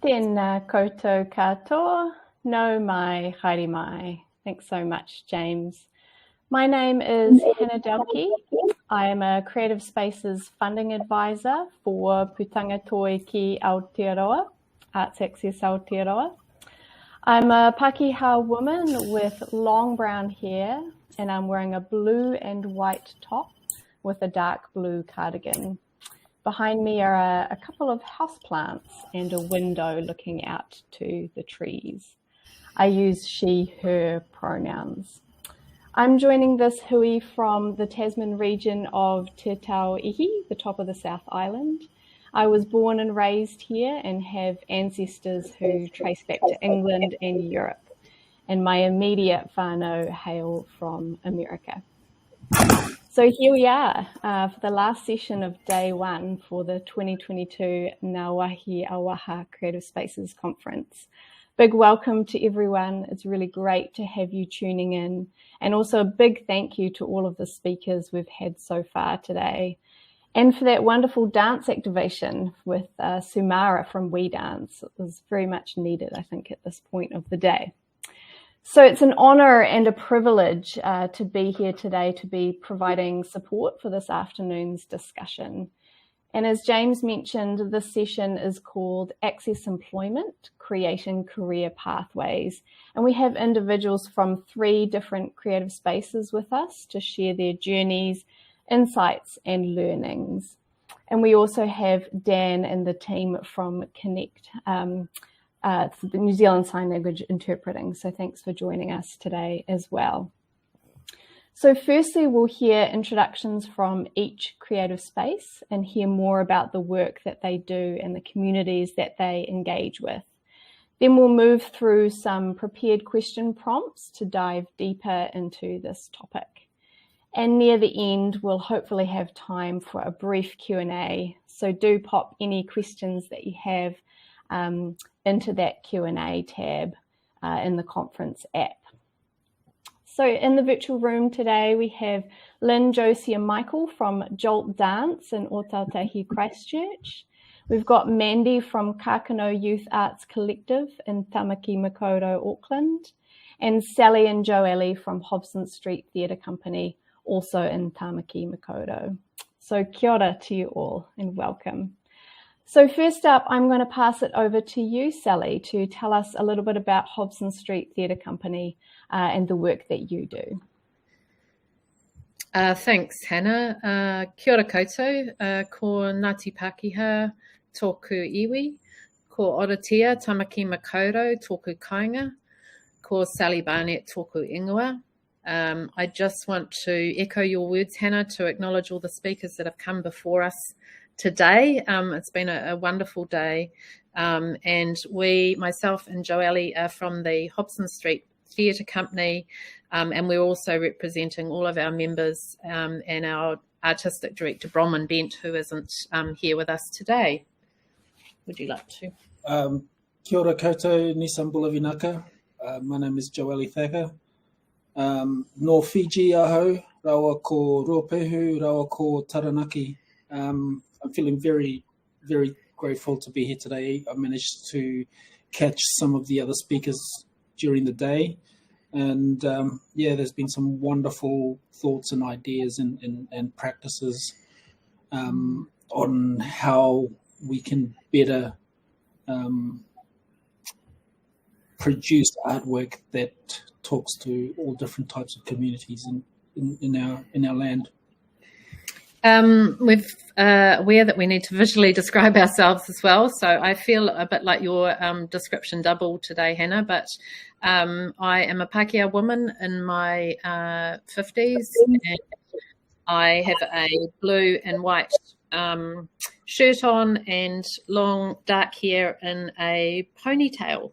Tēnā koutou katoa, no mai, haere mai. Thanks so much, James. My name is Hannah Dahlke. I am a Creative Spaces funding advisor for Putanga Toi ki Aotearoa, Access Aotearoa. I'm a Pakeha woman with long brown hair, and I'm wearing a blue and white top with a dark blue cardigan. Behind me are a couple of houseplants and a window looking out to the trees. I use she, her pronouns. I'm joining this hui from the Tasman region of Te Tauihi, the top of the South Island. I was born and raised here and have ancestors who trace back to England and Europe. And my immediate whānau hail from America. So here we are for the last session of day one for the 2022 Ngā Wahi Awaha Creative Spaces Conference. Big welcome to everyone. It's really great to have you tuning in. And also a big thank you to all of the speakers we've had so far today. And for that wonderful dance activation with Sumara from We Dance. It was very much needed, I think, at this point of the day. So it's an honour and a privilege to be here today to be providing support for this afternoon's discussion. And as James mentioned, this session is called Access Employment, Creating Career Pathways. And we have individuals from 3 different creative spaces with us to share their journeys, insights and learnings. And we also have Dan and the team from Connect, it's the New Zealand Sign Language Interpreting. So thanks for joining us today as well. So firstly, we'll hear introductions from each creative space and hear more about the work that they do and the communities that they engage with. Then we'll move through some prepared question prompts to dive deeper into this topic. And near the end, we'll hopefully have time for a brief Q&A. So do pop any questions that you have into that Q&A tab in the conference app. So in the virtual room today, we have Lynn, Josie and Michael from Jolt Dance in Ōtautahi, Christchurch. We've got Mandy from Kākano Youth Arts Collective in Tamaki Makaurau, Auckland, and Sally and Joelle from Hobson Street Theatre Company, also in Tamaki Makaurau. So kia ora to you all and welcome. So first up, I'm going to pass it over to you, Sally, to tell us a little bit about Hobson Street Theatre Company and the work that you do. Thanks, Hannah. Kia ora koutou, ko Ngāti Pākehā, tōku iwi, ko Orotia, Tamaki Makaurau, tōku kāinga, ko Sally Barnett, tōku ingoa. I just want to echo your words, Hannah, to acknowledge all the speakers that have come before us today. It's been a wonderful day, and myself and Joelle are from the Hobson Street Theatre Company, and we're also representing all of our members and our artistic director Bronwyn Bent, who isn't here with us today. Would you like to? Kia ora koutou, Nisambula Vinaka. My name is Joelle Thacker. No Fiji aho, rawa ko Ruapehu, rawa ko Taranaki. I'm feeling very, very grateful to be here today. I managed to catch some of the other speakers during the day. And there's been some wonderful thoughts and ideas and practices on how we can better produce artwork that talks to all different types of communities in our land. We're aware that we need to visually describe ourselves as well. So I feel a bit like your description double today, Hannah, but I am a Pākehā woman in my 50s, and I have a blue and white shirt on and long dark hair in a ponytail.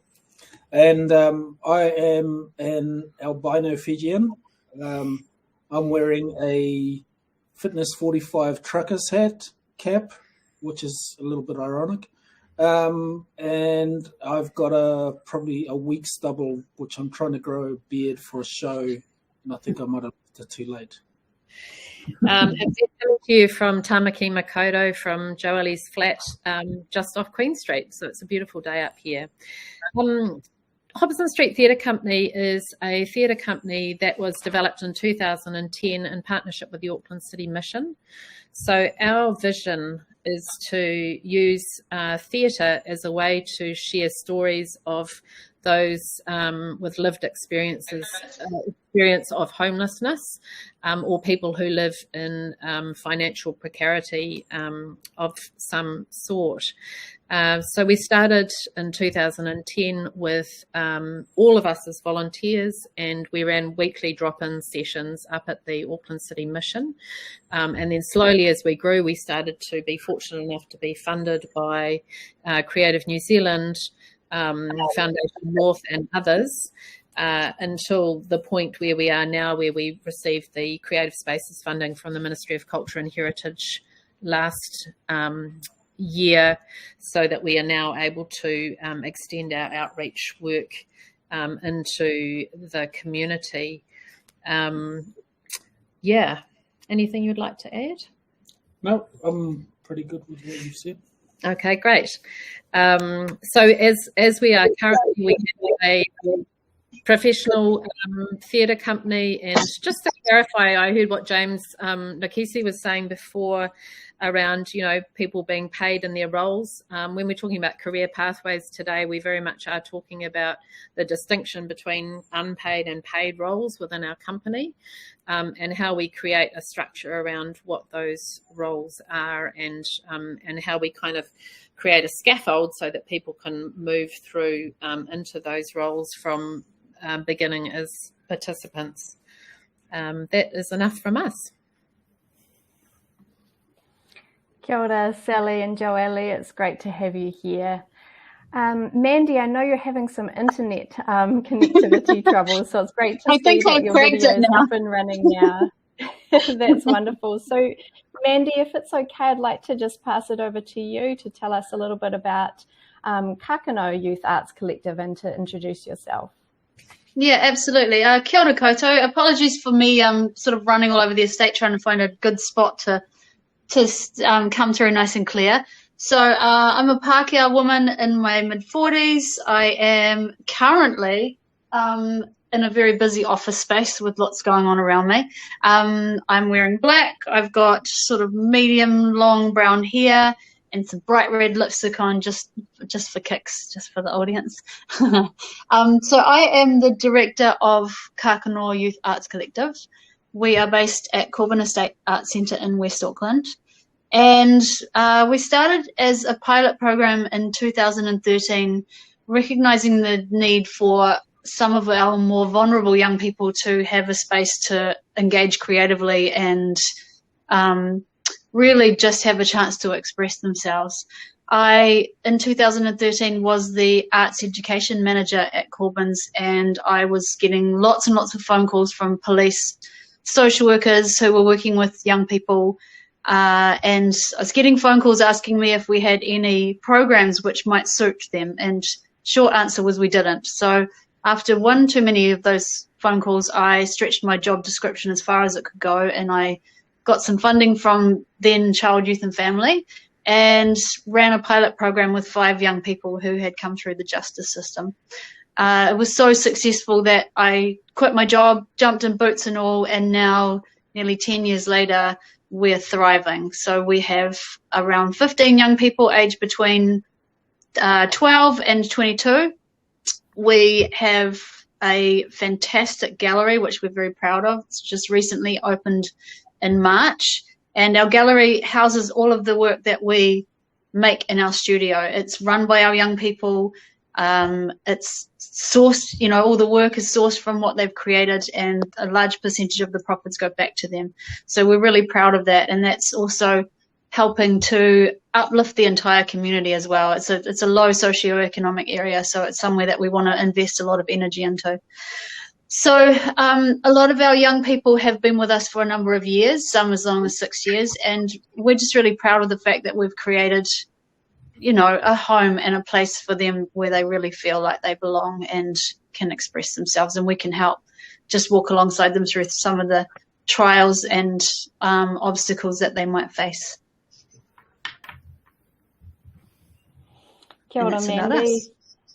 And I am an albino Fijian. I'm wearing a Fitness 45 truckers cap, which is a little bit ironic. And I've got probably a weak stubble, which I'm trying to grow a beard for a show. And I think I might have left it too late. And coming to you from Tamaki Makaurau, from Joelle's flat, just off Queen Street. So it's a beautiful day up here. Hobson Street Theatre Company is a theatre company that was developed in 2010 in partnership with the Auckland City Mission. So our vision is to use theatre as a way to share stories of those with lived experience of homelessness, or people who live in financial precarity of some sort. So we started in 2010 with all of us as volunteers, and we ran weekly drop-in sessions up at the Auckland City Mission. And then slowly as we grew, we started to be fortunate enough to be funded by Creative New Zealand, Foundation North and others, until the point where we are now, where we received the Creative Spaces funding from the Ministry of Culture and Heritage last year, so that we are now able to extend our outreach work into the community. Yeah, anything you'd like to add? No, I'm pretty good with what you said. Okay, great. So as we are currently, we have a professional theatre company, and just to clarify, I heard what James Nakisi was saying before around, you know, people being paid in their roles. When we're talking about career pathways today, we very much are talking about the distinction between unpaid and paid roles within our company, and how we create a structure around what those roles are, and how we kind of create a scaffold so that people can move through into those roles from beginning as participants. That is enough from us. Kia ora, Sally and Joelle. It's great to have you here. Mandy, I know you're having some internet connectivity trouble, so it's great to see that your video is up and running now. That's wonderful. So, Mandy, if it's okay, I'd like to just pass it over to you to tell us a little bit about Kakano Youth Arts Collective and to introduce yourself. Yeah, absolutely. Kia ora koutou. Apologies for me sort of running all over the estate trying to find a good spot to come through nice and clear. So I'm a Pākehā woman in my mid-40s. I am currently in a very busy office space with lots going on around me. I'm wearing black. I've got sort of medium long brown hair and some bright red lipstick on, just for kicks, just for the audience. So I am the director of Kakano Youth Arts Collective. We are based at Corbin Estate Arts Centre in West Auckland. And we started as a pilot program in 2013, recognising the need for some of our more vulnerable young people to have a space to engage creatively and really just have a chance to express themselves. I, in 2013, was the arts education manager at Corbin's, and I was getting lots and lots of phone calls from police, social workers who were working with young people, and I was getting phone calls asking me if we had any programs which might suit them, and short answer was we didn't. So after one too many of those phone calls, I stretched my job description as far as it could go, and I got some funding from then Child, Youth and Family and ran a pilot program with 5 young people who had come through the justice system. It was so successful that I quit my job, jumped in boots and all, and now nearly 10 years later, we're thriving. So we have around 15 young people aged between 12 and 22. We have a fantastic gallery, which we're very proud of. It's just recently opened in March, and our gallery houses all of the work that we make in our studio. It's run by our young people. It's sourced, all the work is sourced from what they've created, and a large percentage of the profits go back to them. So we're really proud of that, and that's also helping to uplift the entire community as well. It's a low socioeconomic area, so it's somewhere that we want to invest a lot of energy into. So a lot of our young people have been with us for a number of years, some as long as 6 years, and we're just really proud of the fact that we've created, a home and a place for them where they really feel like they belong and can express themselves, and we can help just walk alongside them through some of the trials and obstacles that they might face. Kia ora, And it's about Mandy. us.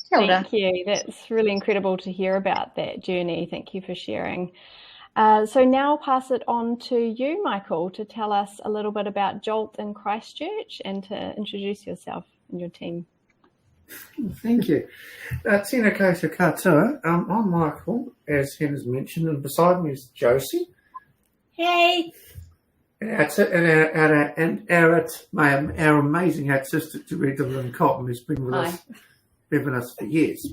Kia ora. Thank you. That's really incredible to hear about that journey. Thank you for sharing. So now I'll pass it on to you, Michael, to tell us a little bit about Jolt in Christchurch and to introduce yourself and your team. Thank you. Tēnā koutou katoa. I'm Michael, as Hannah's mentioned, and beside me is Josie. Hey. And our amazing artistic director, Lynn Cotton, who's been with us for years.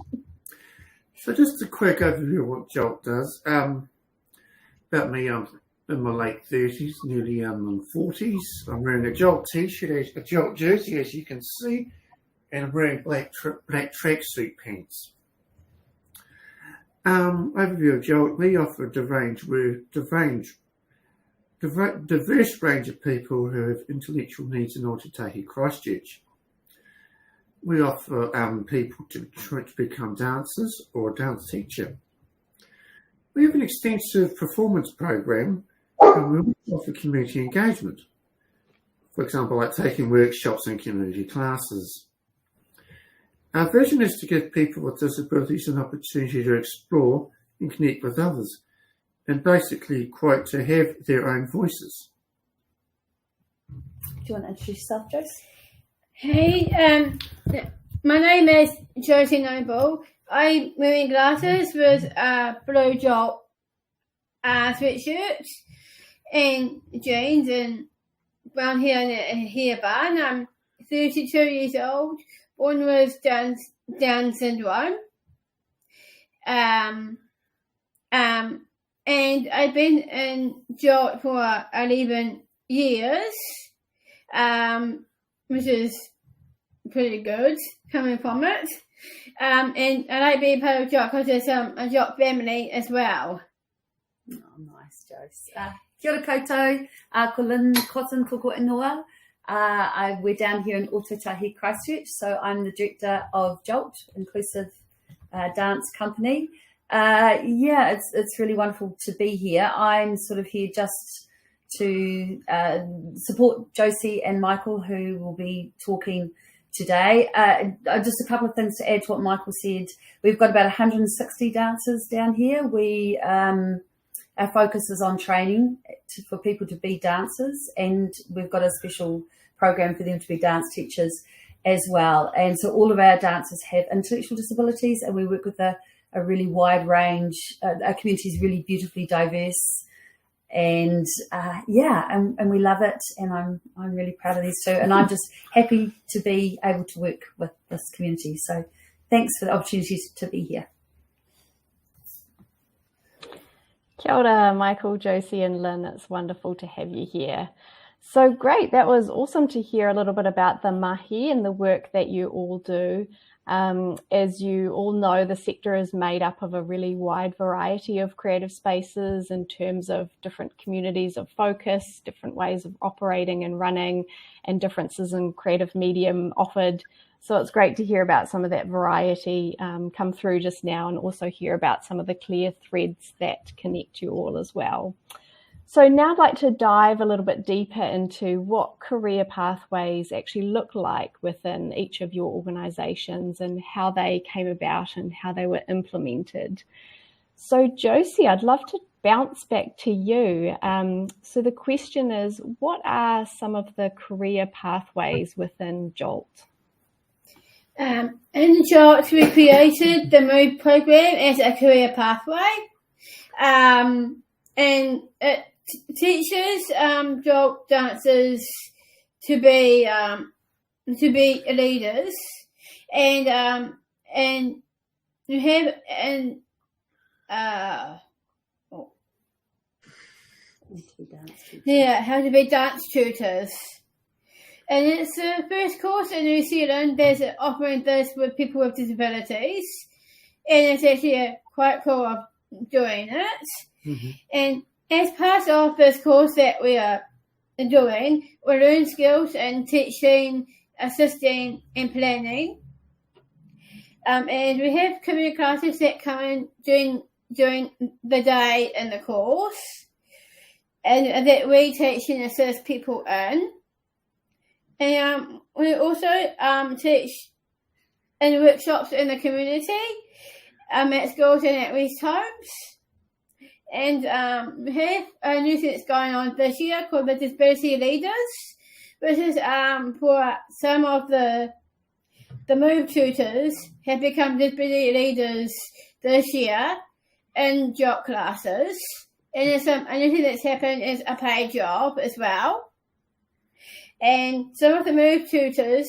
So just a quick overview of what Jolt does. About me, I'm in my late 30s, nearly in 40s. I'm wearing a Jolt t-shirt, a Jolt jersey, as you can see, and I'm wearing black tracksuit pants. Overview of Jolt, we offer a diverse range of people who have intellectual needs in Aotearoa, Christchurch. We offer people to become dancers or a dance teacher. We have an extensive performance program, and we also offer community engagement. For example, like taking workshops and community classes. Our vision is to give people with disabilities an opportunity to explore and connect with others, and basically, quite, to have their own voices. Do you want to introduce yourself, Josie? Hey, my name is Josie Noble. I'm wearing glasses with a blue Jolt sweatshirt and jeans and brown hair and a hairband. I'm 32 years old, born with Down syndrome. And I've been in Jolt for 11 years, which is pretty good coming from it. And I like being part of Jolt because there's a Jolt family as well. Oh, nice, Josie. Kia ora koutou, ko Lynn Cotton, toko ingoa. We're down here in Aotearoa, Christchurch, so I'm the director of Jolt, Inclusive Dance Company. It's really wonderful to be here. I'm sort of here just to support Josie and Michael, who will be talking today. Just a couple of things to add to what Michael said. We've got about 160 dancers down here. Our focus is on training for people to be dancers, and we've got a special program for them to be dance teachers as well. And so all of our dancers have intellectual disabilities, and we work with a really wide range. Our community is really beautifully diverse, and we love it. And I'm really proud of these two, and I'm just happy to be able to work with this community. So thanks for the opportunity to be here. Kia ora, Michael, Josie and Lynn. It's wonderful to have you here. So great. That was awesome to hear a little bit about the mahi and the work that you all do. As you all know, the sector is made up of a really wide variety of creative spaces in terms of different communities of focus, different ways of operating and running, and differences in creative medium offered. So it's great to hear about some of that variety come through just now, and also hear about some of the clear threads that connect you all as well. So now I'd like to dive a little bit deeper into what career pathways actually look like within each of your organisations and how they came about and how they were implemented. So Josie, I'd love to bounce back to you. So the question is, what are some of the career pathways within Jolt? In Jolt, we created the MOVE program as a career pathway. And it teaches Jolt dancers to be leaders, and you have how to be dance tutors. And it's the first course in New Zealand that's offering this with people with disabilities, and it's actually quite cool of doing it. Mm-hmm. And as part of this course that we are doing, we learn skills in teaching, assisting, and planning. And we have community classes that come in during the day in the course. and that we teach and assist people in. And we also teach in workshops in the community, at schools and at rest homes. And we have a new thing that's going on this year called the Disability Leaders, which is for some of the Move tutors have become disability leaders this year in job classes. And there's anything that's happened is a paid job as well. And some of the Move tutors,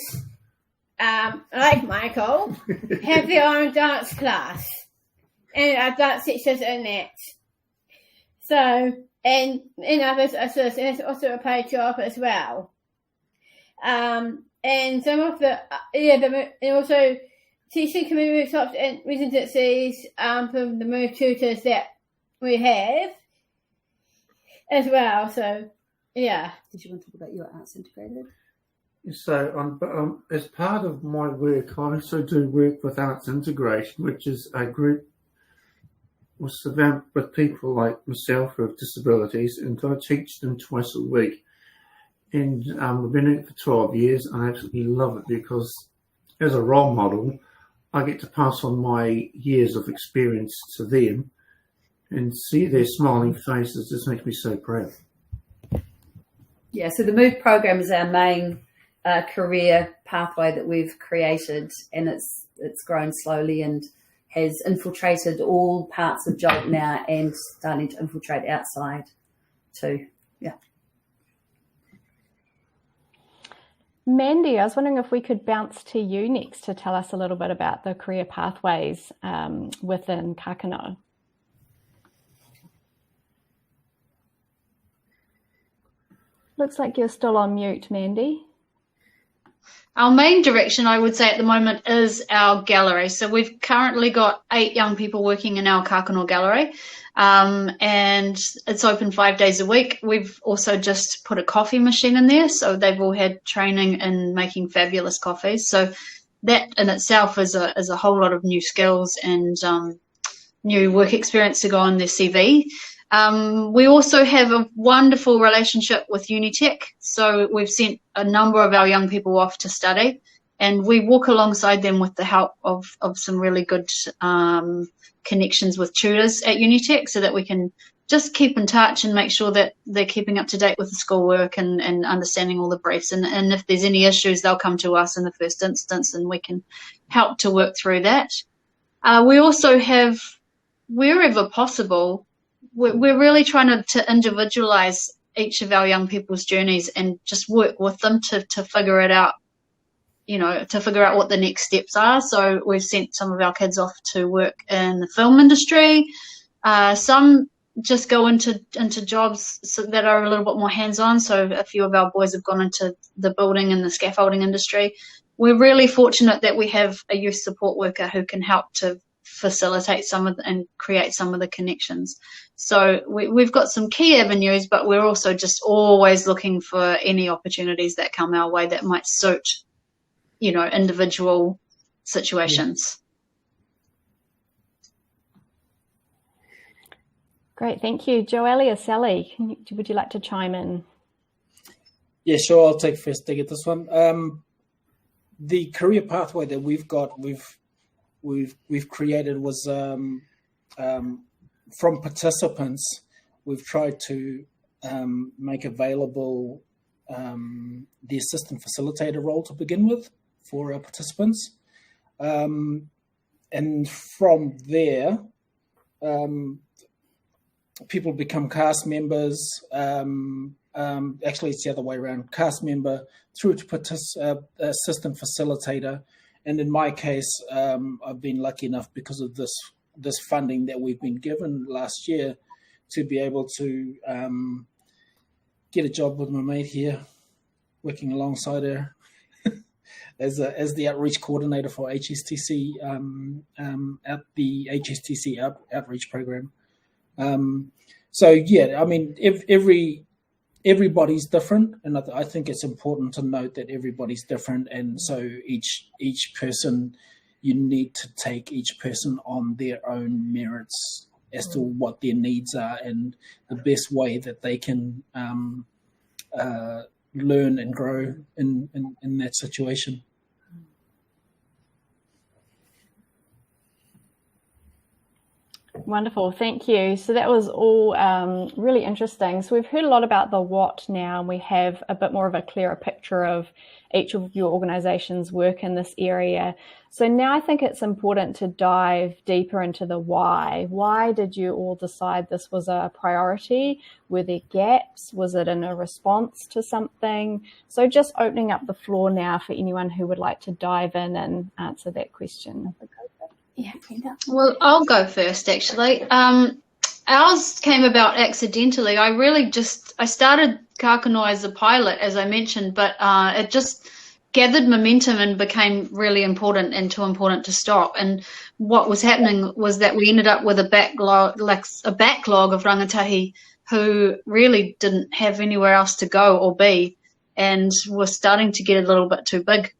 like Michael, have their own dance class and are dance teachers in that. So, and others assist, and it's also a paid job as well. And some of and also teaching community workshops and residencies from the Move tutors that we have as well. So, yeah. Did you want to talk about your Arts Integrated? So, as part of my work, I also do work with Arts Integration, which is a group with people like myself who have disabilities, and I teach them twice a week. And I've been in it for 12 years, and I absolutely love it because as a role model, I get to pass on my years of experience to them and see their smiling faces. Just makes me so proud. Yeah, so the MOVE program is our main career pathway that we've created, and it's grown slowly and has infiltrated all parts of Jolt now and starting to infiltrate outside too. Yeah. Mandy, I was wondering if we could bounce to you next to tell us a little bit about the career pathways within Kakano. Looks like you're still on mute, Mandy. Our main direction, I would say at the moment, is our gallery. So we've currently got 8 young people working in our Kakano gallery, and it's open 5 days a week. We've also just put a coffee machine in there, so they've all had training in making fabulous coffees. So that in itself is a whole lot of new skills and new work experience to go on their CV. We also have a wonderful relationship with Unitec, so we've sent a number of our young people off to study, and we walk alongside them with the help of some really good connections with tutors at Unitec, so that we can just keep in touch and make sure that they're keeping up to date with the schoolwork and understanding all the briefs. And if there's any issues, they'll come to us in the first instance, and we can help to work through that. We also have, wherever possible, we're really trying to individualize each of our young people's journeys and just work with them to figure it out, to figure out what the next steps are. So we've sent some of our kids off to work in the film industry. Some just go into jobs that are a little bit more hands-on. So a few of our boys have gone into the building and the scaffolding industry. We're really fortunate that we have a youth support worker who can help to facilitate and create some of the connections. So we've got some key avenues, but we're also just always looking for any opportunities that come our way that might suit, individual situations. Great, thank you. Joelle or Sally, would you like to chime in? Yeah, sure. I'll take first dig at this one. The career pathway that we've created was from participants. We've tried to make available the assistant facilitator role to begin with for our participants, and from there, people become cast members. Actually, it's the other way around: cast member through to assistant facilitator. And in my case, I've been lucky enough, because of this funding that we've been given last year, to be able to get a job with my mate here, working alongside her as the outreach coordinator for HSTC at the HSTC outreach program. So yeah, I mean, everybody's different, and I think it's important to note that everybody's different, and so each person, you need to take each person on their own merits as to what their needs are and the best way that they can learn and grow in that situation. Wonderful, thank you. So that was all really interesting. So we've heard a lot about the what now, and we have a bit more of a clearer picture of each of your organisations' work in this area. So now I think it's important to dive deeper into the why. Why did you all decide this was a priority? Were there gaps? Was it in a response to something? So just opening up the floor now for anyone who would like to dive in and answer that question. Yeah, well, I'll go first, actually. Ours came about accidentally. I started Kākano as a pilot, as I mentioned, but it just gathered momentum and became really important and too important to stop. And what was happening was that we ended up with a backlog of rangatahi who really didn't have anywhere else to go or be, and were starting to get a little bit too big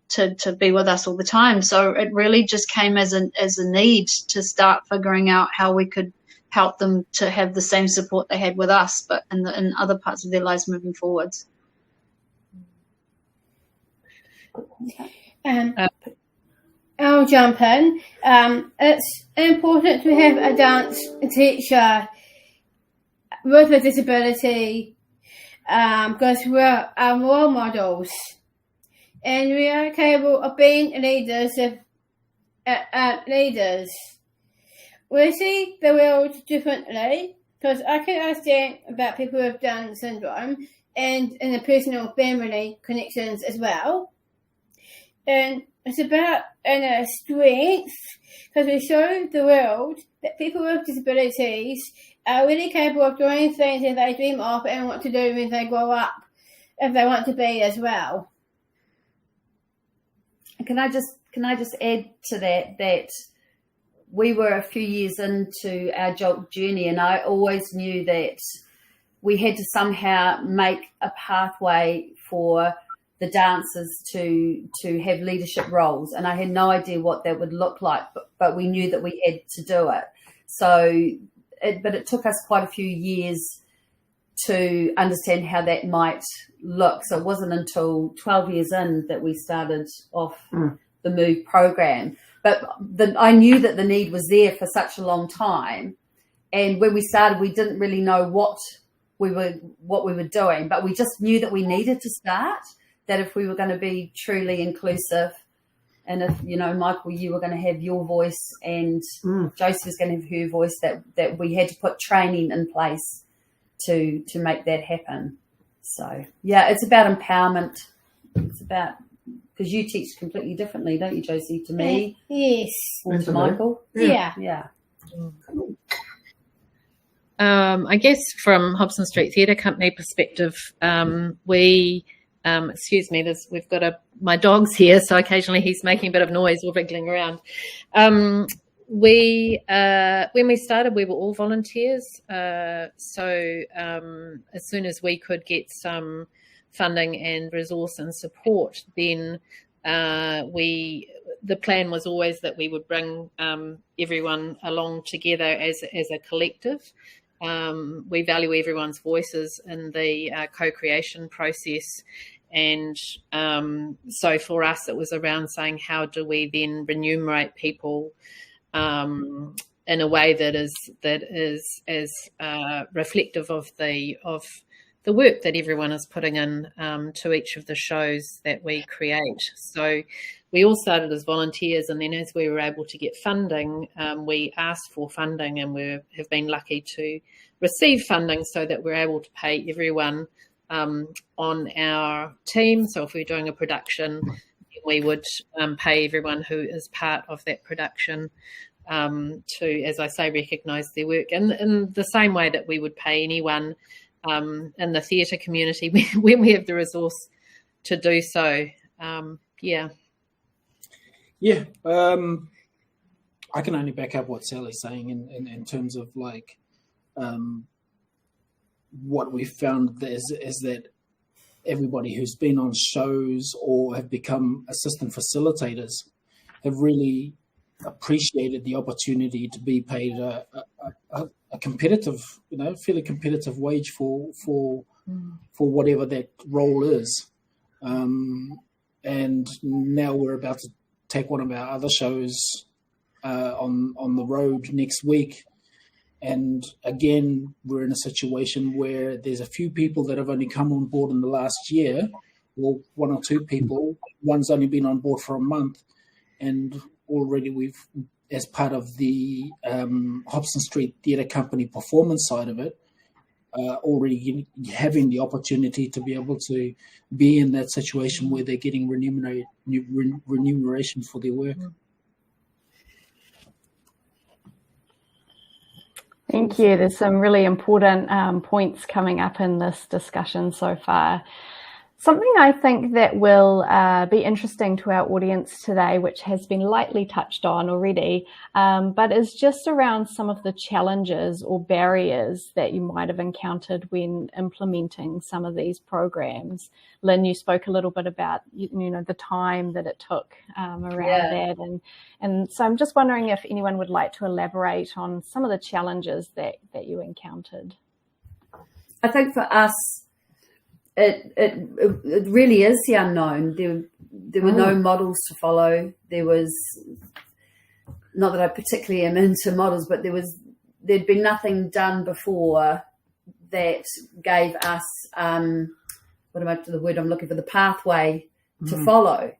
to be with us all the time. So it really just came as a need to start figuring out how we could help them to have the same support they had with us, but in other parts of their lives moving forwards. I'll jump in. It's important to have a dance teacher with a disability because we're our role models. And we are capable of being leaders. We see the world differently because I can understand about people with Down syndrome and in the personal family connections as well. And it's about inner strength because we show the world that people with disabilities are really capable of doing things that they dream of and want to do when they grow up, if they want to be as well. Can I just add to that we were a few years into our Jolt journey, and I always knew that we had to somehow make a pathway for the dancers to have leadership roles, and I had no idea what that would look like, but we knew that we had to do it. But it took us quite a few years to understand how that might look. So it wasn't until 12 years in that we started off the MOVE program. But I knew that the need was there for such a long time. And when we started, we didn't really know what we were doing, but we just knew that we needed to start, that if we were going to be truly inclusive, and if, Michael, you were going to have your voice and Josie was going to have her voice, that we had to put training in place to make that happen. So, yeah, it's about empowerment. It's about, because you teach completely differently, don't you, Josie, to me? Yes. Or to Michael? Yeah. Yeah. I guess from Hobson Street Theatre Company perspective, we've got my dog's here, so occasionally he's making a bit of noise or wriggling around. When we started, we were all volunteers. So as soon as we could get some funding and resource and support, then the plan was always that we would bring everyone along together as a collective. We value everyone's voices in the co-creation process. And so for us, it was around saying, how do we then remunerate people in a way that is as reflective of the work that everyone is putting in to each of the shows that we create. So we all started as volunteers, and then as we were able to get funding, we asked for funding, and we have been lucky to receive funding so that we're able to pay everyone on our team. So if we're doing a production, we would pay everyone who is part of that production to, as I say, recognise their work in the same way that we would pay anyone in the theatre community when we have the resource to do so. I can only back up what Sally's saying in terms of like what we found is that everybody who's been on shows or have become assistant facilitators have really appreciated the opportunity to be paid a competitive, fairly competitive wage for whatever that role is. And now we're about to take one of our other shows on the road next week. And again, we're in a situation where there's a few people that have only come on board in the last year. Well, one or two people. One's only been on board for a month. And already we've, as part of the Hobson Street Theatre Company performance side of it, already having the opportunity to be able to be in that situation where they're getting remuneration for their work. Thank you. There's some really important points coming up in this discussion so far. Something I think that will be interesting to our audience today, which has been lightly touched on already, but is just around some of the challenges or barriers that you might have encountered when implementing some of these programs. Lynn, you spoke a little bit about, the time that it took around that. And so I'm just wondering if anyone would like to elaborate on some of the challenges that you encountered. I think for us, it really is the unknown. There were no models to follow. There was, not that I particularly am into models, but there'd been nothing done before that gave us the pathway to follow.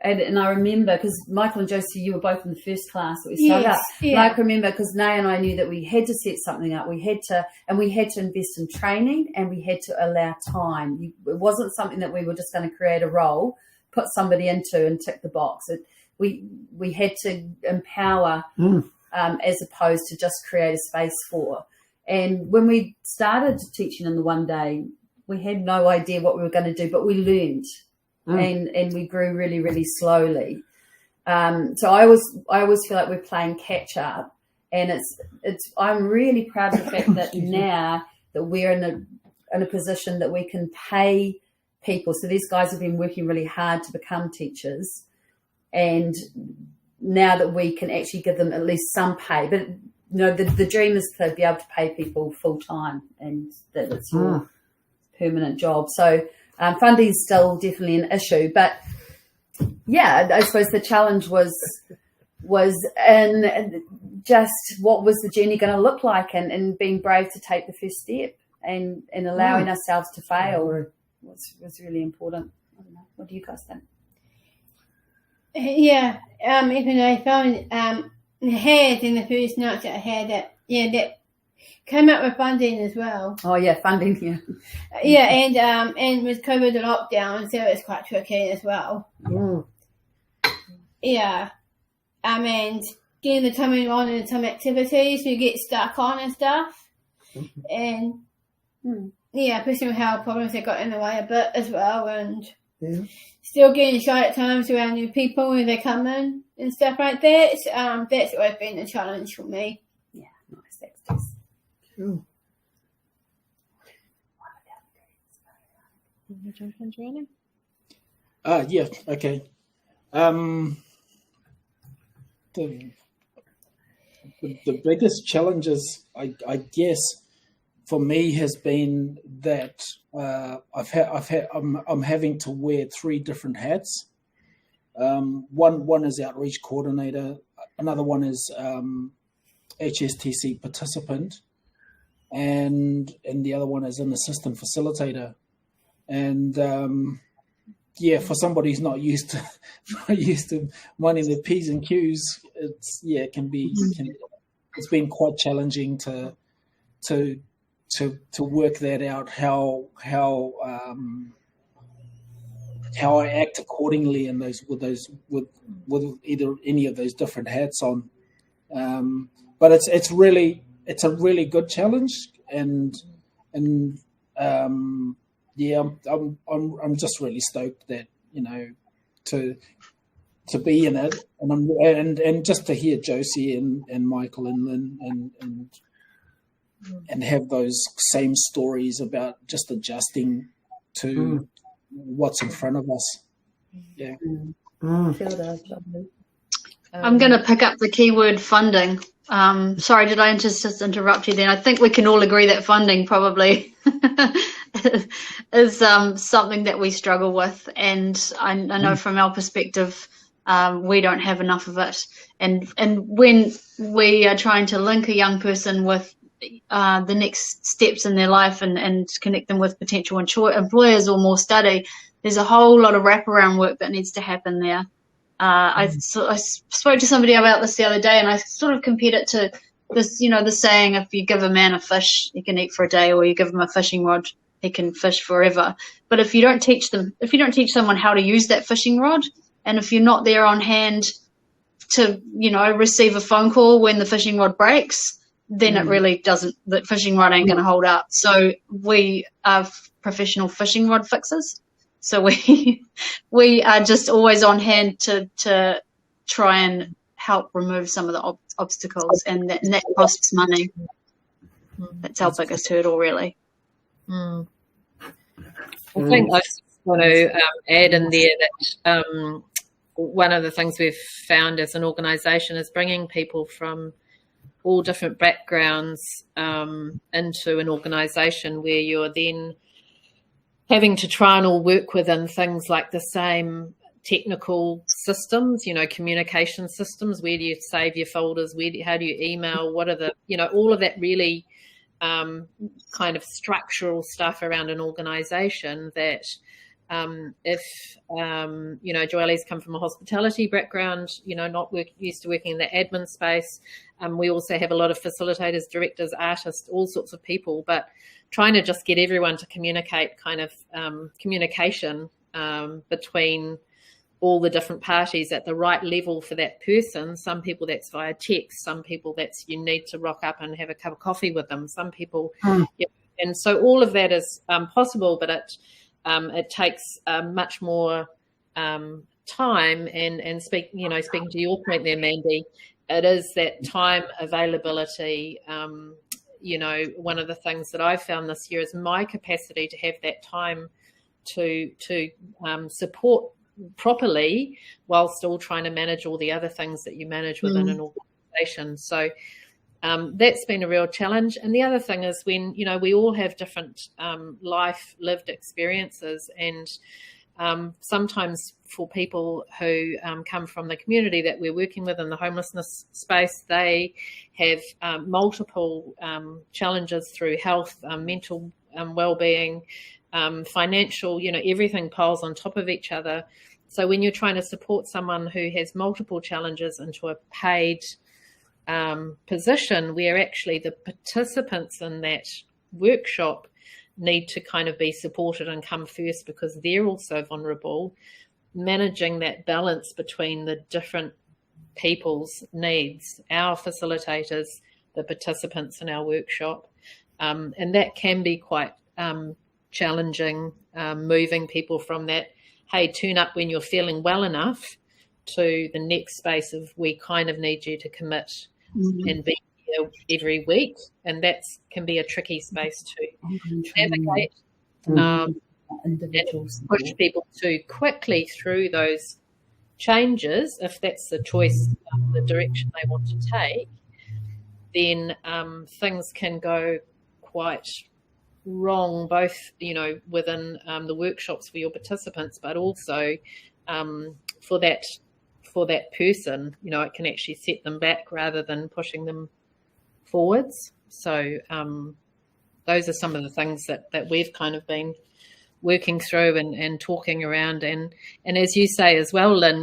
And I remember, because Michael and Josie, you were both in the first class that we started up. Yeah. And I can remember, because Nay and I knew that we had to set something up. We had to invest in training, and we had to allow time. It wasn't something that we were just going to create a role, put somebody into and tick the box. We had to empower as opposed to just create a space for. And when we started teaching in the one day, we had no idea what we were going to do, but we learned. And we grew really, really slowly. So I always feel like we're playing catch up, and I'm really proud of the fact that now that we're in a position that we can pay people. So these guys have been working really hard to become teachers, and now that we can actually give them at least some pay. But the dream is to be able to pay people full time, and that it's your permanent job. So. Funding is still definitely an issue, but yeah, I suppose the challenge was in just what was the journey going to look like, and being brave to take the first step and allowing ourselves to fail was really important. I don't know. What do you guys think? Yeah, even though I found had in the first notes that I had that came out with funding as well. Oh yeah, funding, yeah. Yeah, and with COVID lockdown, so it's quite tricky as well. Yeah. And getting the time on in some activities, you get stuck on and stuff. And pushing with how problems that got in the way a bit as well, and still getting shy at times around new people when they come in and stuff like that. That's always been a challenge for me. Yeah, nice. That's just Yeah, okay. The biggest challenges, I guess, for me has been that I'm having to wear 3 different hats. One is outreach coordinator, another one is HSTC participant, and the other one is an assistant facilitator. And for somebody who's not used to minding their P's and Q's, it's been quite challenging to work that out, how I act accordingly in with either any of those different hats on. But it's a really good challenge, and I'm just really stoked that to be in it, and just to hear Josie and Michael and Lynn and have those same stories about just adjusting to what's in front of us. Yeah. I'm going to pick up the keyword funding. Sorry, did I just interrupt you then? I think we can all agree that funding probably is something that we struggle with. And I know from our perspective, we don't have enough of it. And when we are trying to link a young person with the next steps in their life and connect them with potential employers or more study, there's a whole lot of wraparound work that needs to happen there. I spoke to somebody about this the other day, and I sort of compared it to this, the saying, if you give a man a fish, he can eat for a day, or you give him a fishing rod, he can fish forever. But if you don't teach someone how to use that fishing rod, and if you're not there on hand to, receive a phone call when the fishing rod breaks, then it really doesn't, the fishing rod ain't going to hold up. So we are professional fishing rod fixers. So we are just always on hand to try and help remove some of the obstacles, and that costs money. That's our biggest hurdle, really. I think I just want to add in there that one of the things we've found as an organisation is bringing people from all different backgrounds into an organisation where you're then having to try and all work within things like the same technical systems, communication systems. Where do you save your folders? How do you email? What are the, all of that really kind of structural stuff around an organisation that if, Joelle's come from a hospitality background, not used to working in the admin space. We also have a lot of facilitators, directors, artists, all sorts of people, but trying to just get everyone to communicate communication between all the different parties at the right level for that person. Some people that's via text, some people that's you need to rock up and have a cup of coffee with them, some people, and so all of that is possible, but it takes much more time and speaking to your point there, Mandy, it is that time availability. One of the things that I've found this year is my capacity to have that time to support properly while still trying to manage all the other things that you manage within an organisation. So that's been a real challenge. And the other thing is when, we all have different life lived experiences, and sometimes for people who come from the community that we're working with in the homelessness space, they have multiple challenges through health, mental well-being, financial, everything piles on top of each other. So when you're trying to support someone who has multiple challenges into a paid position where actually the participants in that workshop need to kind of be supported and come first because they're also vulnerable, managing that balance between the different people's needs, our facilitators, the participants in our workshop, and that can be quite challenging, moving people from that, hey, turn up when you're feeling well enough, to the next space of we kind of need you to commit and be here every week, and that can be a tricky space to navigate and push people too quickly through those changes. If that's the choice, the direction they want to take, then things can go quite wrong, both within the workshops for your participants, but also for that person, it can actually set them back rather than pushing them forwards. So those are some of the things that we've kind of been working through and talking around, and as you say as well, Lynn,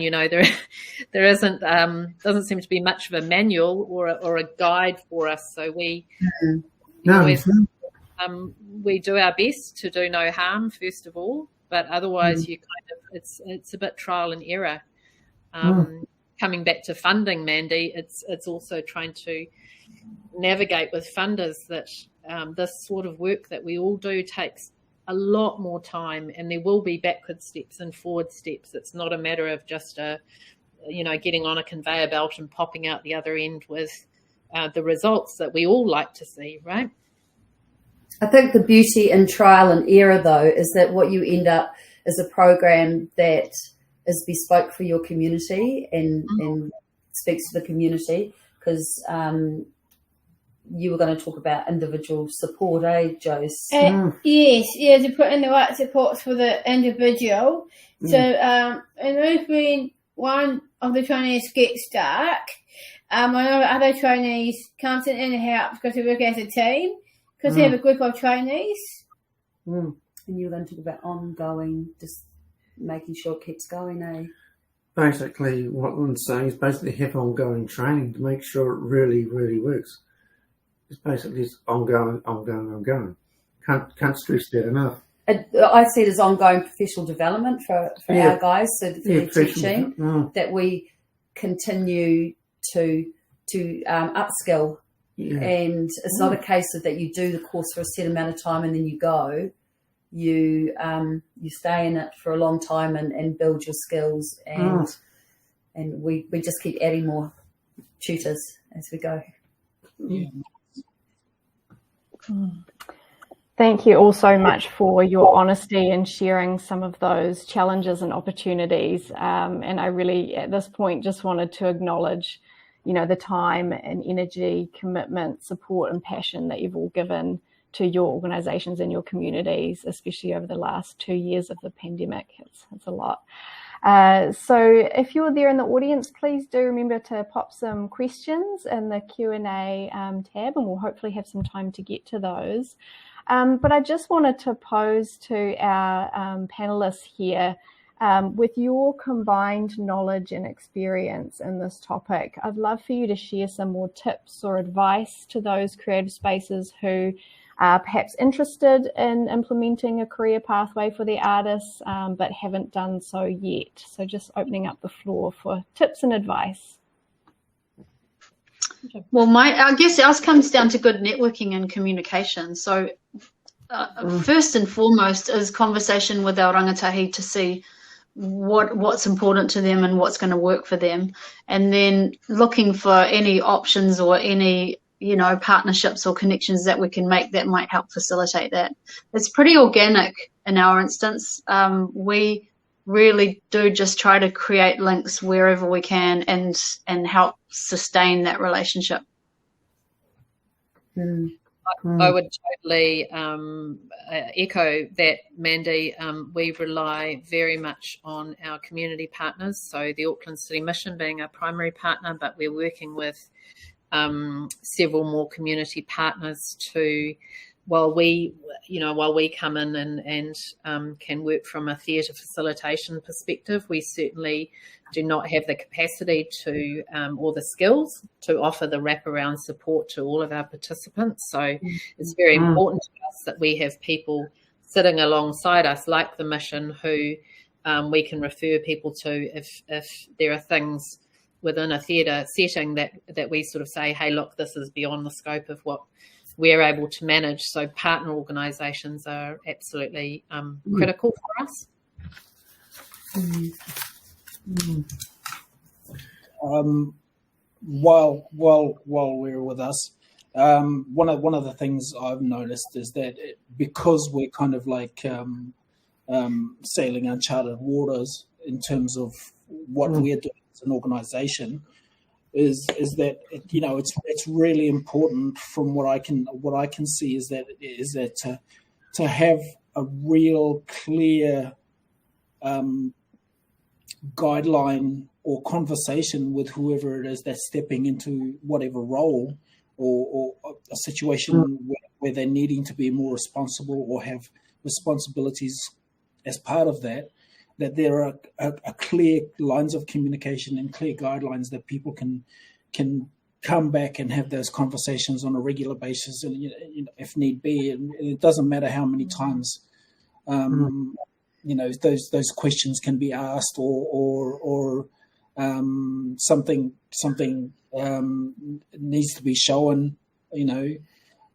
there isn't doesn't seem to be much of a manual or a guide for us. So we we do our best to do no harm first of all, but otherwise you kind of it's a bit trial and error. Coming back to funding, Mandy, it's also trying to navigate with funders that this sort of work that we all do takes a lot more time, and there will be backward steps and forward steps. It's not a matter of just getting on a conveyor belt and popping out the other end with the results that we all like to see, right? I think the beauty in trial and error, though, is that what you end up is a program that is bespoke for your community and speaks to the community, because you were going to talk about individual support, Jose? Yes, to put in the right supports for the individual. So, when one of the trainees gets stuck, one of the other trainees comes in and helps, because we work as a team, because we have a group of trainees. And you're going to talk about ongoing, just making sure it keeps going, Basically, what I'm saying is basically have ongoing training to make sure it really, really works. It's basically just ongoing. Can't stress that enough. I see it as ongoing professional development for our guys, so for the teaching, that we continue to upskill. Yeah. And it's not a case of that you do the course for a set amount of time and then you go. You stay in it for a long time and build your skills, and we just keep adding more tutors as we go. Yeah. Thank you all so much for your honesty and sharing some of those challenges and opportunities. And I really, at this point, just wanted to acknowledge, the time and energy, commitment, support and passion that you've all given to your organisations and your communities, especially over the last 2 years of the pandemic. It's a lot. So if you're there in the audience, please do remember to pop some questions in the Q&A tab, and we'll hopefully have some time to get to those. But I just wanted to pose to our panelists here, with your combined knowledge and experience in this topic, I'd love for you to share some more tips or advice to those creative spaces who are perhaps interested in implementing a career pathway for their artists, but haven't done so yet. So just opening up the floor for tips and advice. Well, I guess ours comes down to good networking and communication. So first and foremost is conversation with our rangatahi to see what's important to them and what's going to work for them, and then looking for any options or any partnerships or connections that we can make that might help facilitate that. It's pretty organic in our instance. We really do just try to create links wherever we can and help sustain that relationship. I would totally echo that, Mandy. We rely very much on our community partners, so the Auckland City Mission being our primary partner, but we're working with several more community partners to, while we come in and can work from a theatre facilitation perspective, we certainly do not have the capacity to or the skills to offer the wraparound support to all of our participants. So it's very important to us that we have people sitting alongside us, like the Mission, who we can refer people to if there are things within a theatre setting that we sort of say, hey, look, this is beyond the scope of what we're able to manage. So partner organisations are absolutely critical for us. While we're with us, one of the things I've noticed is that because we're kind of like sailing uncharted waters in terms of what we're doing as an organisation, is that it's really important from what I can see is that to have a real clear guideline or conversation with whoever it is that's stepping into whatever role or a situation where they're needing to be more responsible or have responsibilities as part of that there are a clear lines of communication and clear guidelines that people can come back and have those conversations on a regular basis, and if need be, and it doesn't matter how many times those questions can be asked or something needs to be shown,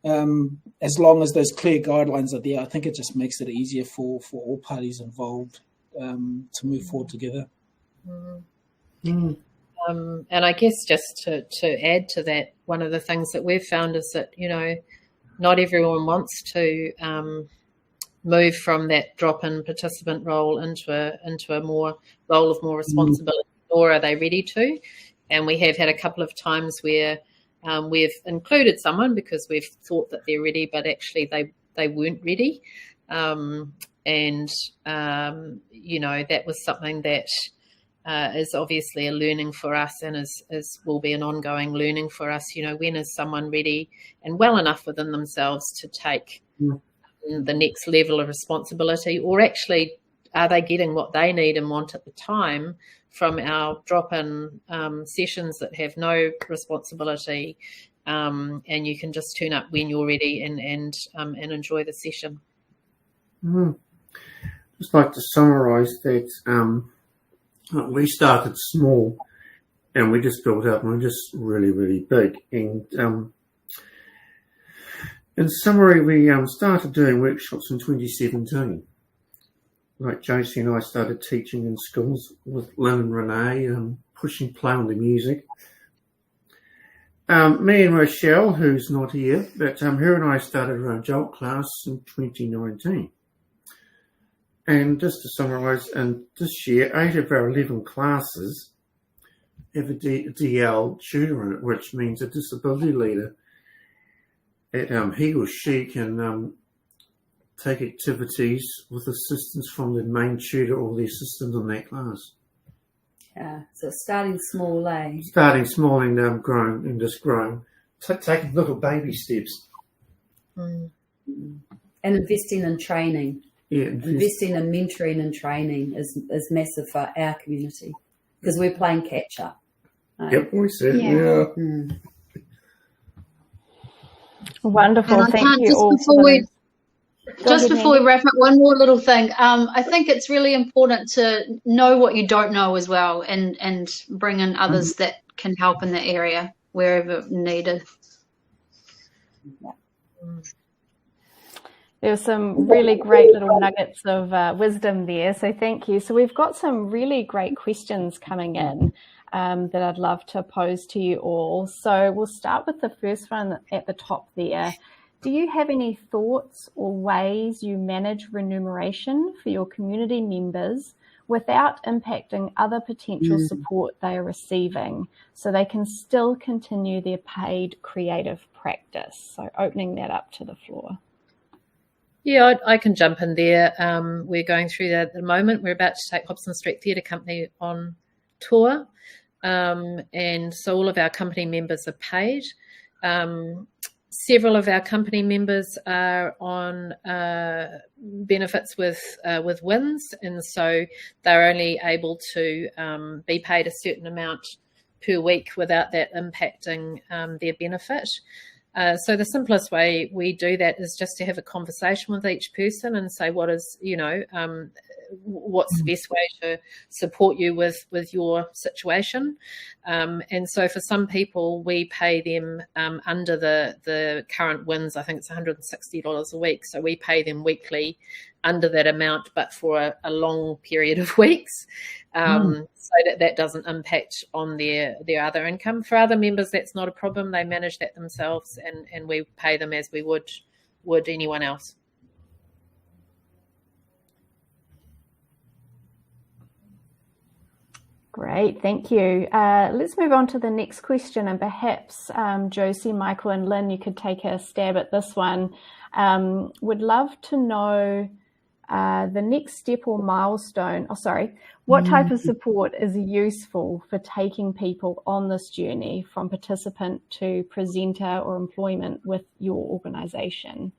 as long as those clear guidelines are there, I think it just makes it easier for all parties involved to move forward together. And I guess just to add to that, one of the things that we've found is that, not everyone wants to move from that drop-in participant role into a more role of more responsibility, nor are they ready to. And we have had a couple of times where we've included someone because we've thought that they're ready, but actually they weren't ready. That was something that is obviously a learning for us, and will be an ongoing learning for us. When is someone ready and well enough within themselves to take the next level of responsibility, or actually are they getting what they need and want at the time from our drop-in sessions that have no responsibility, and you can just turn up when you're ready and enjoy the session. Just like to summarise that we started small and we just built up and we're just really, really big. And in summary, we started doing workshops in 2017. Like Josie and I started teaching in schools with Lynn and Renee, pushing play on the music. Me and Rochelle, who's not here, but her and I started our Jolt class in 2019. And just to summarise, and this year, 8 of our 11 classes have a DL tutor in it, which means a disability leader. He or she can take activities with assistance from the main tutor or the assistant in that class. Yeah, so starting small, eh? Starting small and growing and just growing. Taking little baby steps. And investing in training. Yeah, investing in mentoring and training is massive for our community because we're playing catch up. Yep, we said, yeah. Wonderful. Thank you all. Just before we wrap up, one more little thing. I think it's really important to know what you don't know as well, and bring in others that can help in the area wherever needed. There's some really great little nuggets of wisdom there, so thank you. So we've got some really great questions coming in that I'd love to pose to you all. So we'll start with the first one at the top there. Do you have any thoughts or ways you manage remuneration for your community members without impacting other potential support they are receiving, so they can still continue their paid creative practice? So opening that up to the floor. Yeah, I can jump in there. We're going through that at the moment. We're about to take Hobson Street Theatre Company on tour. And so all of our company members are paid. Several of our company members are on benefits with WINS, and so they're only able to be paid a certain amount per week without that impacting their benefit. So the simplest way we do that is just to have a conversation with each person and say, what's the best way to support you with your situation. And so for some people, we pay them under the current WINS. I think it's $160 a week. So we pay them weekly under that amount, but for a long period of weeks. So that doesn't impact on their other income. For other members, that's not a problem. They manage that themselves, and we pay them as we would anyone else. Great, thank you. Let's move on to the next question, and perhaps Josie, Michael and Lynn, you could take a stab at this one. Would love to know the next step or milestone, what type of support is useful for taking people on this journey from participant to presenter or employment with your organisation?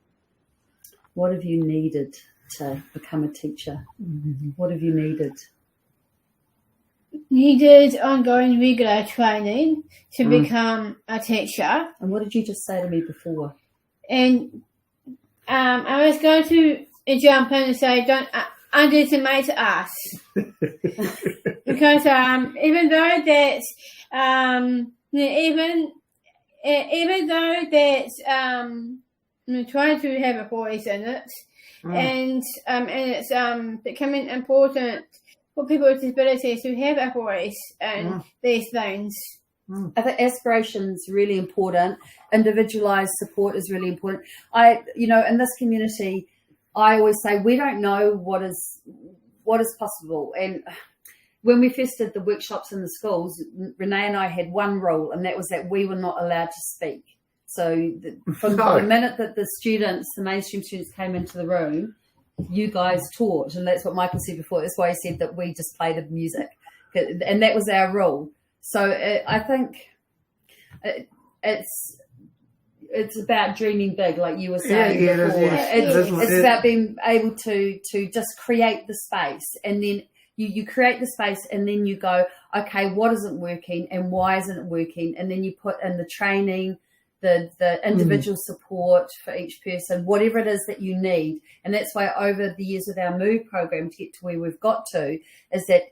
What have you needed to become a teacher? What have you needed? Needed ongoing regular training to become a teacher. And what did you just say to me before? And I was going to jump in and say, don't underestimate us. Because even though that's trying to have a voice in it, and it's becoming important for people with disabilities to have a voice in these things. I think aspiration is really important. Individualised support is really important. In this community, I always say we don't know what is possible, and when we first did the workshops in the schools, Renee and I had one rule, and that was that we were not allowed to speak. So from the minute that the mainstream students came into the room, you guys taught, and that's what Michael said before. That's why he said that we just play the music, and that was our rule. So I think it's about dreaming big, like you were saying before. It's about being able to just create the space, and then you create the space, and then you go, okay, what isn't working and why isn't it working? And then you put in the training, the individual support for each person, whatever it is that you need. And that's why over the years with our MOVE program to get to where we've got to, is that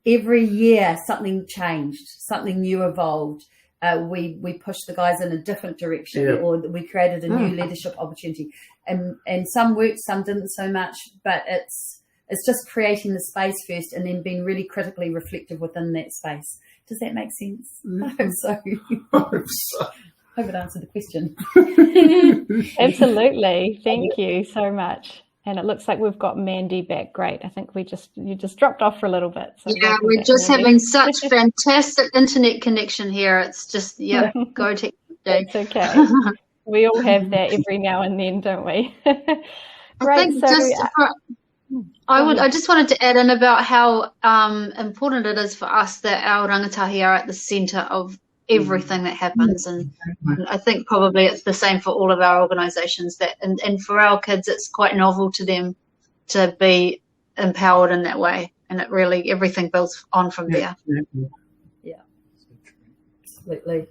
every year something changed, something new evolved. We pushed the guys in a different direction, or we created a new leadership opportunity. And some worked, some didn't so much, but it's just creating the space first and then being really critically reflective within that space. Does that make sense? I hope so. I hope it answered the question. Absolutely. Thank you so much. And it looks like we've got Mandy back. Great. I think you just dropped off for a little bit. So we're just having such fantastic internet connection here. It's just, go technology. It's okay. We all have that every now and then, don't we? Great. I just wanted to add in about how important it is for us that our rangatahi are at the centre of everything that happens, and I think probably it's the same for all of our organisations, that and for our kids it's quite novel to them to be empowered in that way, and it really everything builds on from there. Absolutely.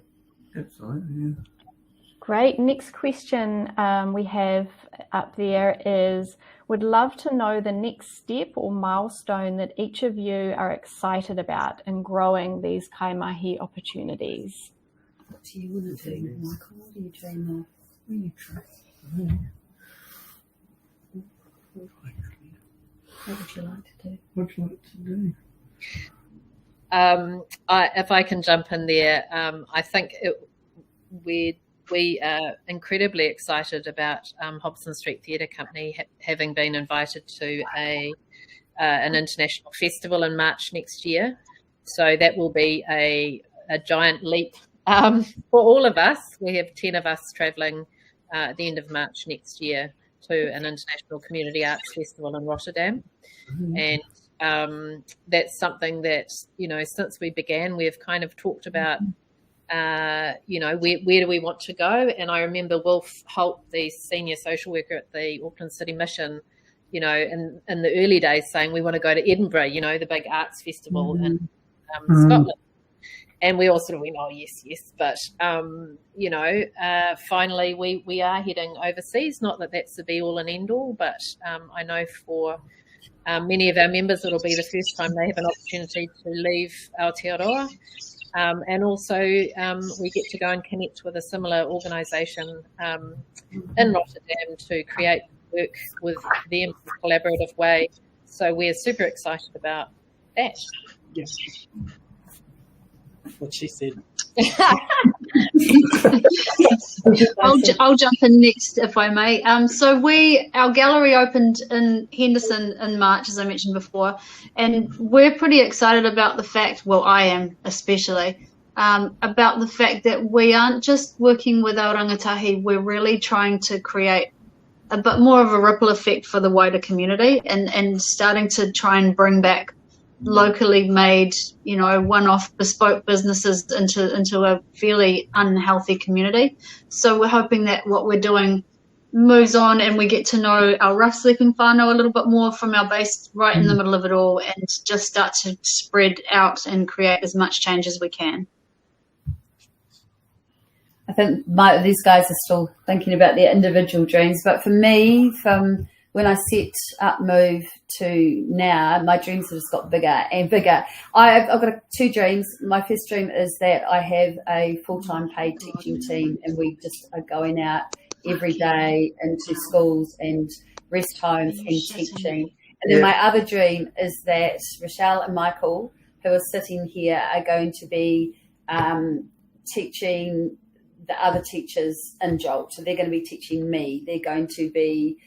Great. Next question we have up there is, would love to know the next step or milestone that each of you are excited about in growing these kaimahi opportunities. What do you want to do, Michael? What do you dream of? What would you like to do? What would you like to do? If I can jump in there, I think we are incredibly excited about Hobson Street Theatre Company having been invited to an international festival in March next year. So that will be a giant leap for all of us. We have 10 of us travelling at the end of March next year to an international community arts festival in Rotterdam. And that's something that, since we began, we've kind of talked about, where do we want to go? And I remember Wilf Holt, the senior social worker at the Auckland City Mission, in the early days saying we want to go to Edinburgh, the big arts festival in Scotland. And we all sort of went, oh, yes. But, finally we are heading overseas. Not that that's the be-all and end-all, but I know for many of our members it'll be the first time they have an opportunity to leave Aotearoa. And also we get to go and connect with a similar organisation in Rotterdam to create work with them in a collaborative way. So we're super excited about that. Yes. What she said. I'll jump in next if I may. So our gallery opened in Henderson in March, as I mentioned before, and we're pretty excited about the fact, well, I am especially, about the fact that we aren't just working with our rangatahi, we're really trying to create a bit more of a ripple effect for the wider community, and starting to try and bring back locally made, one-off bespoke businesses into a fairly unhealthy community. So we're hoping that what we're doing moves on and we get to know our rough sleeping whānau a little bit more from our base right in the middle of it all, and just start to spread out and create as much change as we can. I think these guys are still thinking about their individual dreams, but for me, from when I set up Move to now, my dreams have just got bigger and bigger. I've got two dreams. My first dream is that I have a full-time paid teaching team, and we just are going out every day into schools and rest homes and teaching. And then my other dream is that Rochelle and Michael, who are sitting here, are going to be teaching the other teachers in Jolt. So they're going to be teaching me. They're going to be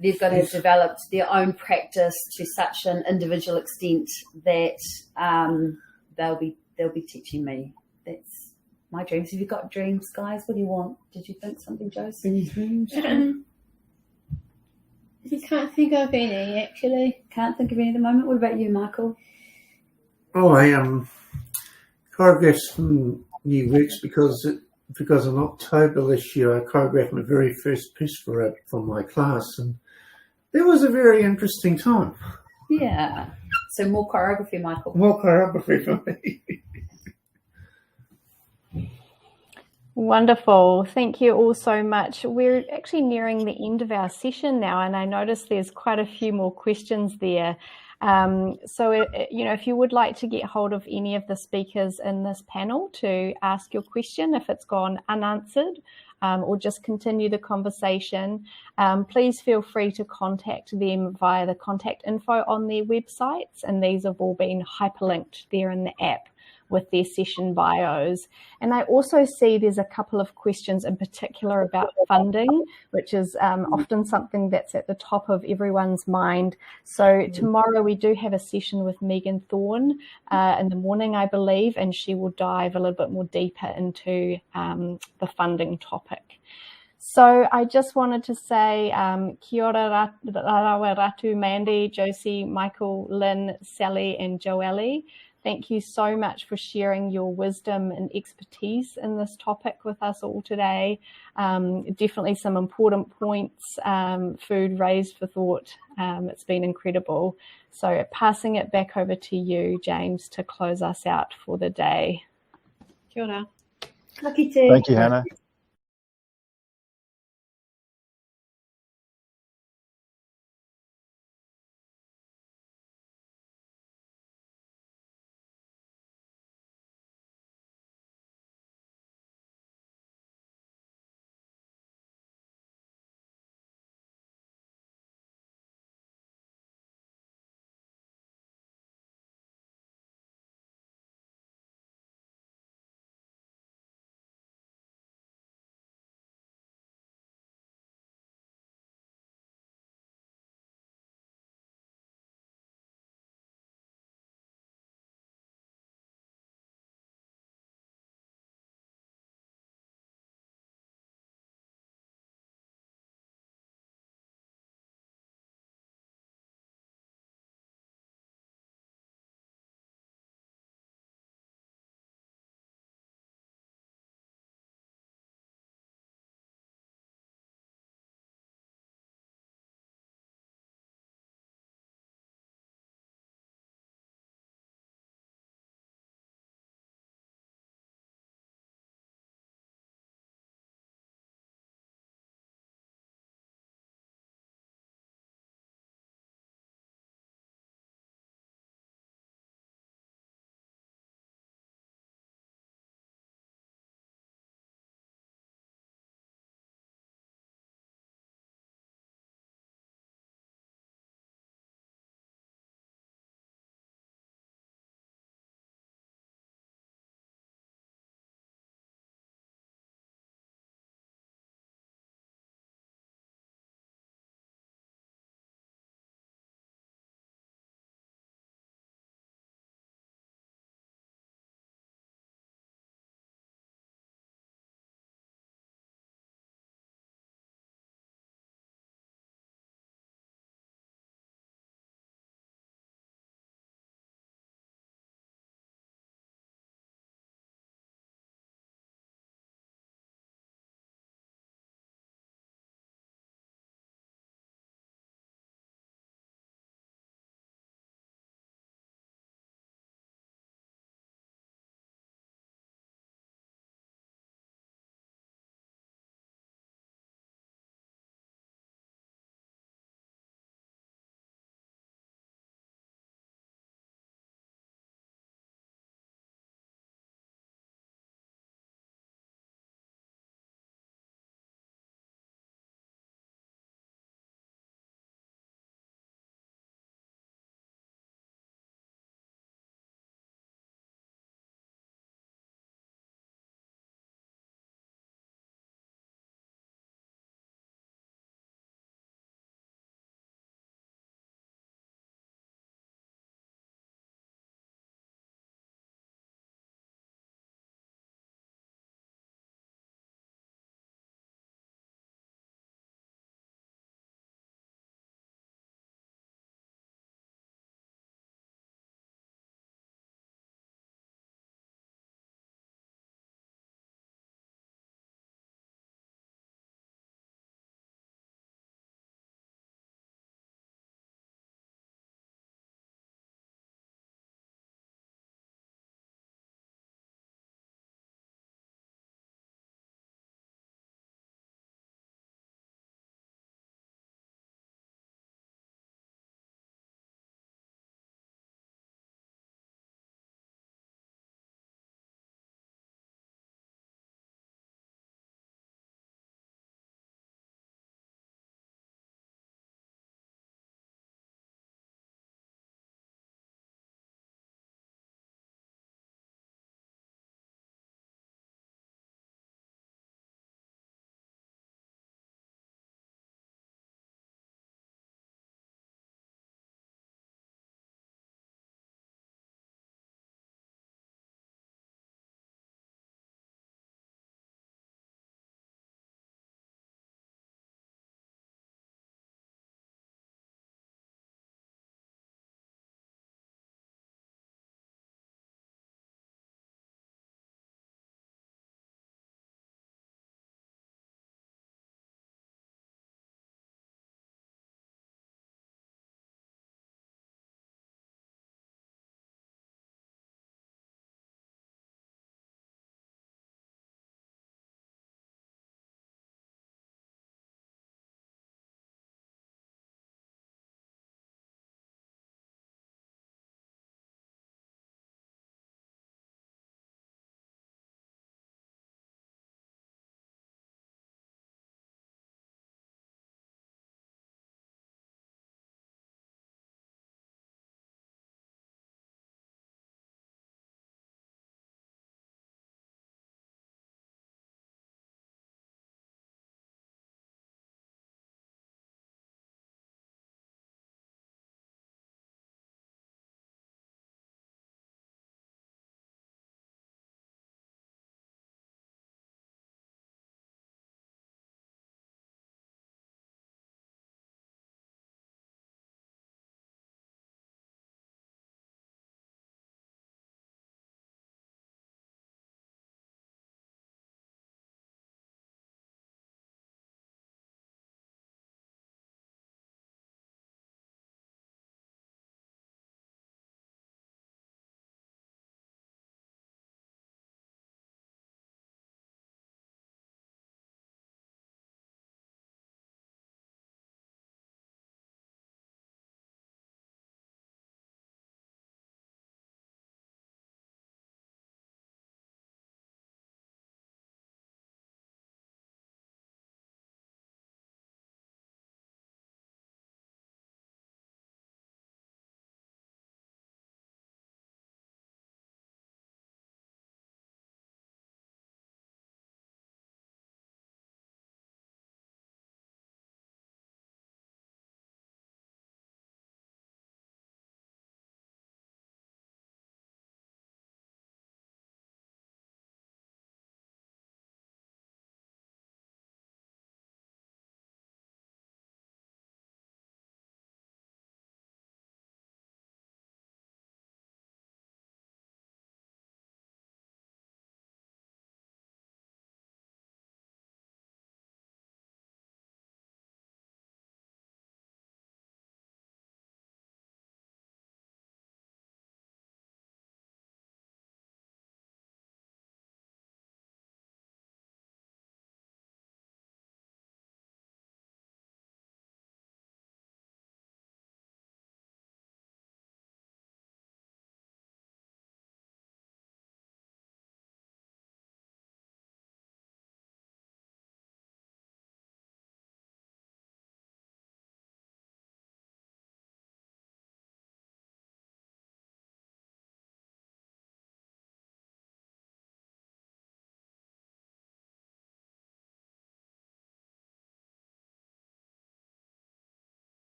they've got to have developed their own practice to such an individual extent that they'll be teaching me. That's my dreams. Have you got dreams, guys? What do you want? Did you think something, Joseph? Any dreams? I can't think of any, actually. Can't think of any at the moment. What about you, Michael? Oh, I choreographed some new works because in October this year I choreographed my very first piece for my class, and it was a very interesting time. Yeah. So more choreography, Michael. More choreography for me. Wonderful. Thank you all so much. We're actually nearing the end of our session now, and I noticed there's quite a few more questions there. If you would like to get hold of any of the speakers in this panel to ask your question, if it's gone unanswered, or just continue the conversation, please feel free to contact them via the contact info on their websites, and these have all been hyperlinked there in the app with their session bios. And I also see there's a couple of questions in particular about funding, which is often something that's at the top of everyone's mind. So tomorrow we do have a session with Megan Thorne in the morning, I believe, and she will dive a little bit more deeper into the funding topic. So I just wanted to say kia ora ratu, Mandy, Josie, Michael, Lynn, Sally and Joelle. Thank you so much for sharing your wisdom and expertise in this topic with us all today. Definitely some important points, food raised for thought. It's been incredible. So passing it back over to you, James, to close us out for the day. Kia ora. Lucky too. Thank you, Hannah.